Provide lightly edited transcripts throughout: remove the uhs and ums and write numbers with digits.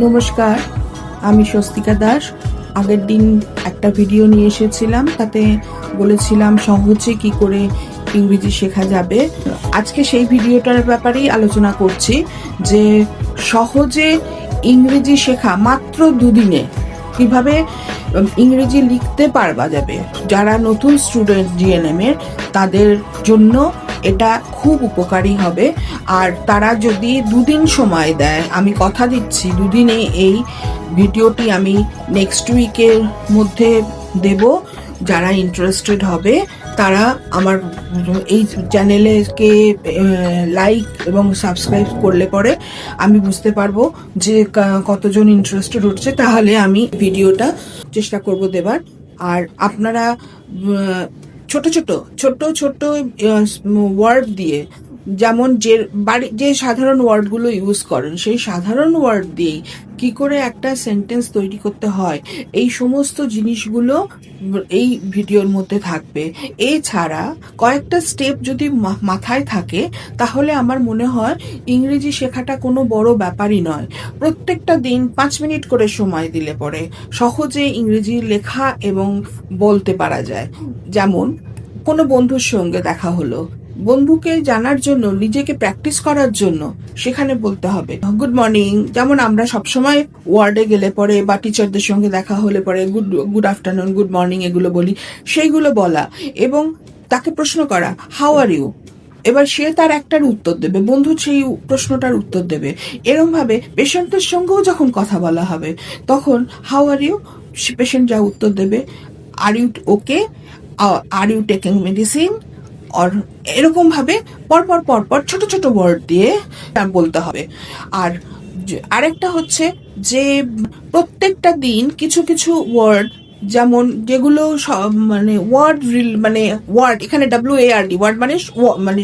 নমস্কার, আমি স্বস্তিকা দাস। আগের দিন একটা ভিডিও নিয়ে এসেছিলাম, তাতে বলেছিলাম সহজে কি করে ইংরেজি শেখা যাবে। আজকে সেই ভিডিওটার ব্যাপারেই আলোচনা করছি যে সহজে ইংরেজি শেখা মাত্র দুদিনে কিভাবে ইংরেজি লিখতে পারবা যাবে। যারা নতুন স্টুডেন্ট জিএনএম এর, তাদের জন্য এটা খুব উপকারী হবে। আর তারা যদি দুদিন সময় দেয়, আমি কথা দিচ্ছি দুদিনে এই ভিডিওটি আমি নেক্সট উইকের মধ্যে দেব। যারা ইন্টারেস্টেড হবে তারা আমার এই চ্যানেলকে লাইক এবং সাবস্ক্রাইব করলে পরে আমি বুঝতে পারবো যে কতজন ইন্টারেস্টেড হচ্ছে, তাহলে আমি ভিডিওটা চেষ্টা করব দেবার। আর আপনারা ছোট ছোট ওয়ার্ড দিয়ে, যেমন যে সাধারণ ওয়ার্ডগুলো ইউজ করেন সেই সাধারণ ওয়ার্ড দিয়েই কি করে একটা সেন্টেন্স তৈরি করতে হয়, এই সমস্ত জিনিসগুলো এই ভিডিওর মধ্যে থাকবে। এছাড়া কয়েকটা স্টেপ যদি মাথায় থাকে, তাহলে আমার মনে হয় ইংরেজি শেখাটা কোনো বড় ব্যাপারই নয়। প্রত্যেকটা দিন 5 মিনিট করে সময় দিলে পরে সহজে ইংরেজি লেখা এবং বলতে পারা যায়। যেমন কোনো বন্ধুর সঙ্গে দেখা হলো, বন্ধুকে জানার জন্য, নিজেকে প্র্যাকটিস করার জন্য সেখানে বলতে হবে গুড মর্নিং। যেমন আমরা সবসময় ওয়ার্ডে গেলে পরে বা টিচারদের সঙ্গে দেখা হলে পরে গুড আফটারনুন, গুড মর্নিং এগুলো বলি, সেইগুলো বলা এবং তাকে প্রশ্ন করা হাউ আর ইউ। এবার সে তার একটার উত্তর দেবে, বন্ধু সেই প্রশ্নটার উত্তর দেবে। এরকম ভাবে পেশেন্টের সঙ্গেও যখন কথা বলা হবে, তখন হাউ আর ইউ, পেশেন্ট যা উত্তর দেবে are you okay, are you taking medicine, আর এরকম ভাবে পরপর ছোট ছোট ওয়ার্ড দিয়ে বলতে হবে। আর আরেকটা হচ্ছে যে প্রত্যেকটা দিন কিছু কিছু ওয়ার্ড, যেমন যেগুলো মানে ওয়ার্ড এখানে WARD, ওয়ার্ড মানে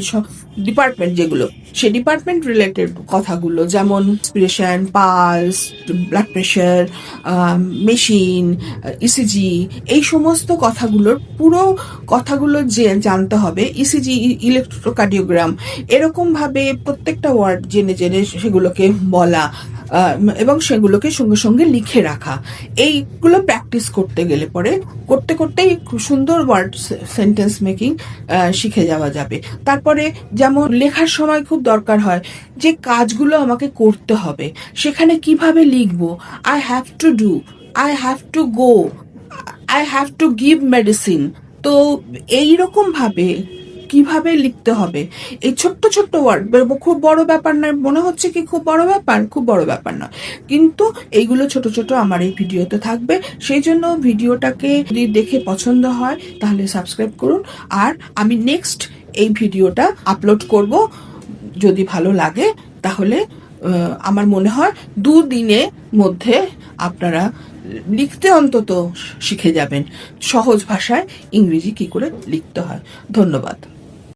ডিপার্টমেন্ট, যেগুলো সে ডিপার্টমেন্ট রিলেটেড কথাগুলো, যেমন respiration, pulse, blood pressure, machine, ECG, এই সমস্ত পুরো কথাগুলো যে জানতে হবে। ইসিজি, ইলেকট্রোকার্ডিওগ্রাম, এরকম ভাবে প্রত্যেকটা ওয়ার্ড জেনে সেগুলোকে বলা এবং সেগুলোকে সঙ্গে সঙ্গে লিখে রাখা। এইগুলো প্র্যাকটিস করতে গেলে পরে করতেই খুব সুন্দর ওয়ার্ড সেন্টেন্স মেকিং শিখে যাওয়া যাবে। তারপরে যেমন লেখার সময় খুব দরকার হয় যে কাজগুলো আমাকে করতে হবে, সেখানে কিভাবে লিখবো। I have to do, I have to go, I have to give medicine. তো এইরকম ভাবে কিভাবে লিখতে হবে, এই ছোট্ট ছোট্ট ওয়ার্ড খুব বড় ব্যাপার নয়। মনে হচ্ছে কি খুব বড় ব্যাপার, খুব বড় ব্যাপার নয়, কিন্তু এইগুলো ছোট ছোট আমার এই ভিডিওতে থাকবে। সেই জন্য ভিডিওটাকে যদি দেখে পছন্দ হয় তাহলে সাবস্ক্রাইব করুন। আর আমি নেক্সট এই ভিডিওটা আপলোড করব। যদি ভালো লাগে তাহলে আমার মনে হয় 2 দিনের মধ্যে আপনারা লিখতে অন্তত শিখে যাবেন, সহজ ভাষায় ইংরেজি কি করে লিখতে হয়। ধন্যবাদ।